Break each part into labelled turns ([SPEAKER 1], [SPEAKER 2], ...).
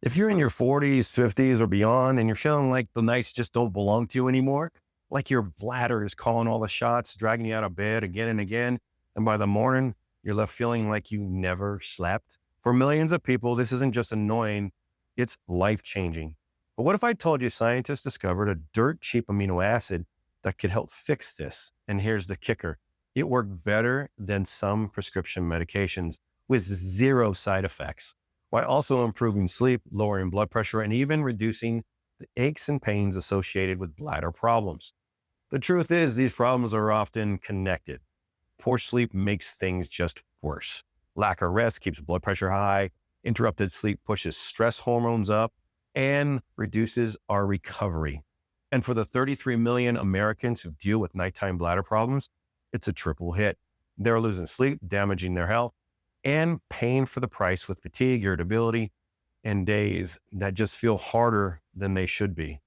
[SPEAKER 1] If you're in your 40s, 50s, or beyond, and you're feeling like the nights just don't belong to you anymore, like your bladder is calling all the shots, dragging you out of bed again and again, and by the morning, you're left feeling like you never slept. For millions of people, this isn't just annoying, it's life-changing. But what if I told you scientists discovered a dirt cheap amino acid that could help fix this? And here's the kicker. It worked better than some prescription medications with zero side effects, while also improving sleep, lowering blood pressure, and even reducing the aches and pains associated with bladder problems. The truth is, these problems are often connected. Poor sleep makes things just worse. Lack of rest keeps blood pressure high. Interrupted sleep pushes stress hormones up and reduces our recovery. And for the 33 million Americans who deal with nighttime bladder problems, it's a triple hit. They're losing sleep, damaging their health, and paying for the price with fatigue, irritability, and days that just feel harder than they should be.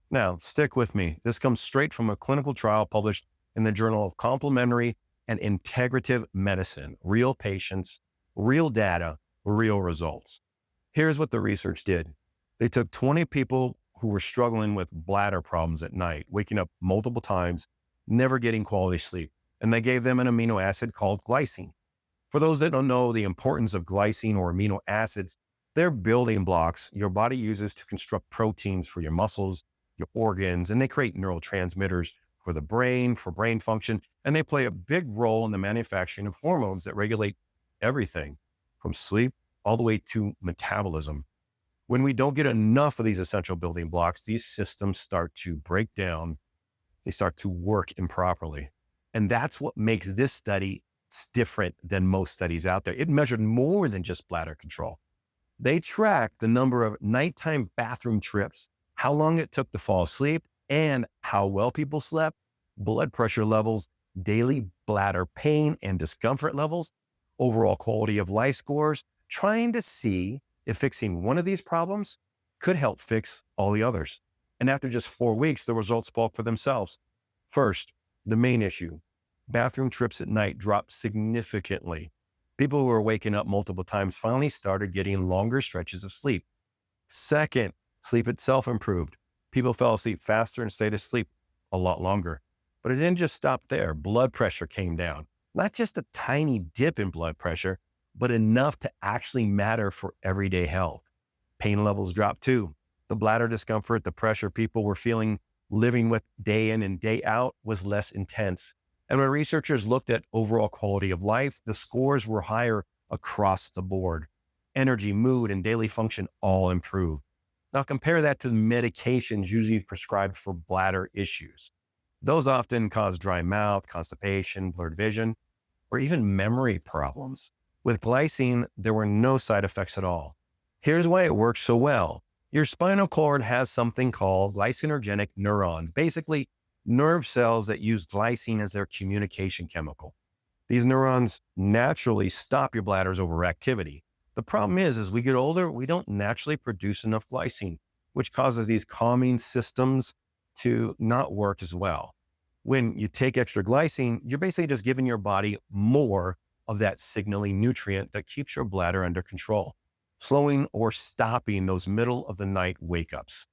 [SPEAKER 1] Now, stick with me. This comes straight from a clinical trial published in the Journal of Complementary and Integrative Medicine. Real patients, real data, real results. Here's what the research did. They took 20 people who were struggling with bladder problems at night, waking up multiple times, never getting quality sleep, and they gave them an amino acid called glycine. For those that don't know the importance of glycine or amino acids, they're building blocks your body uses to construct proteins for your muscles, your organs, and they create neurotransmitters for the brain, for brain function, and they play a big role in the manufacturing of hormones that regulate everything from sleep all the way to metabolism. When we don't get enough of these essential building blocks, these systems start to break down. They start to work improperly. And that's what makes this study different than most studies out there. It measured more than just bladder control. They tracked the number of nighttime bathroom trips, how long it took to fall asleep, and how well people slept, blood pressure levels, daily bladder pain and discomfort levels, overall quality of life scores, trying to see if fixing one of these problems could help fix all the others. And after just 4 weeks, the results spoke for themselves. First, the main issue, bathroom trips at night dropped significantly. People who were waking up multiple times finally started getting longer stretches of sleep. Second, sleep itself improved. People fell asleep faster and stayed asleep a lot longer. But it didn't just stop there. Blood pressure came down. Not just a tiny dip in blood pressure, but enough to actually matter for everyday health. Pain levels dropped too. The bladder discomfort, the pressure people were feeling living with day in and day out was less intense. And when researchers looked at overall quality of life, the scores were higher across the board. Energy, mood, and daily function all improved. Now compare that to the medications usually prescribed for bladder issues. Those often cause dry mouth, constipation, blurred vision, or even memory problems. With glycine, there were no side effects at all. Here's why it works so well. Your spinal cord has something called glycinergic neurons, basically nerve cells that use glycine as their communication chemical. These neurons naturally stop your bladder's overactivity. The problem is, as we get older, we don't naturally produce enough glycine, which causes these calming systems to not work as well. When you take extra glycine, you're basically just giving your body more of that signaling nutrient that keeps your bladder under control, slowing or stopping those middle of the night wake-ups.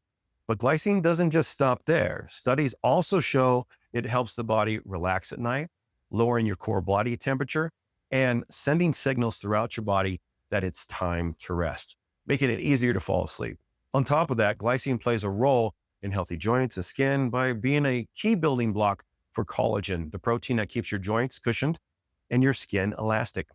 [SPEAKER 1] But glycine doesn't just stop there. Studies also show it helps the body relax at night, lowering your core body temperature, and sending signals throughout your body that it's time to rest, making it easier to fall asleep. On top of that, glycine plays a role in healthy joints and skin by being a key building block for collagen, the protein that keeps your joints cushioned and your skin elastic.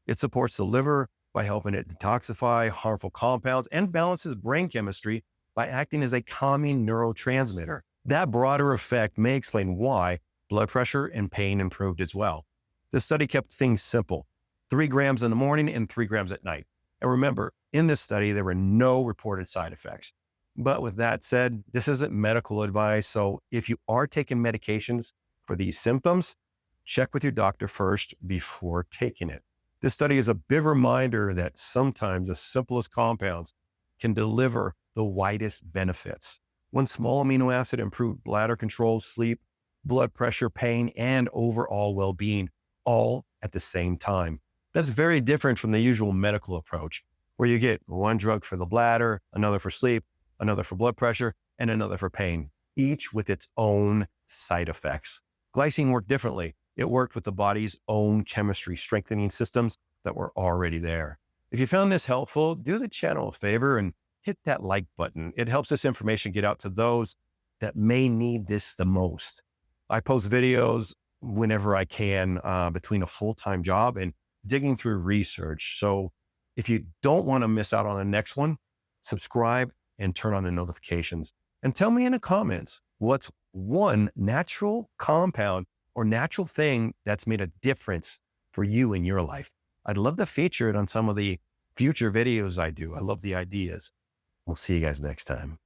[SPEAKER 1] It supports the liver by helping it detoxify harmful compounds and balances brain chemistry by acting as a calming neurotransmitter. That broader effect may explain why blood pressure and pain improved as well. The study kept things simple, 3 grams in the morning and 3 grams at night. And remember, in this study, there were no reported side effects. But with that said, this isn't medical advice. So if you are taking medications for these symptoms, check with your doctor first before taking it. This study is a big reminder that sometimes the simplest compounds can deliver the widest benefits. One small amino acid improved bladder control, sleep, blood pressure, pain, and overall well-being, all at the same time. That's very different from the usual medical approach, where you get one drug for the bladder, another for sleep, another for blood pressure, and another for pain, each with its own side effects. Glycine worked differently. It worked with the body's own chemistry strengthening systems that were already there. If you found this helpful, do the channel a favor and hit that like button. It helps this information get out to those that may need this the most. I post videos whenever I can between a full-time job and digging through research. So if you don't want to miss out on the next one, subscribe and turn on the notifications. And tell me in the comments, what's one natural compound or natural thing that's made a difference for you in your life? I'd love to feature it on some of the future videos I do. I love the ideas. We'll see you guys next time.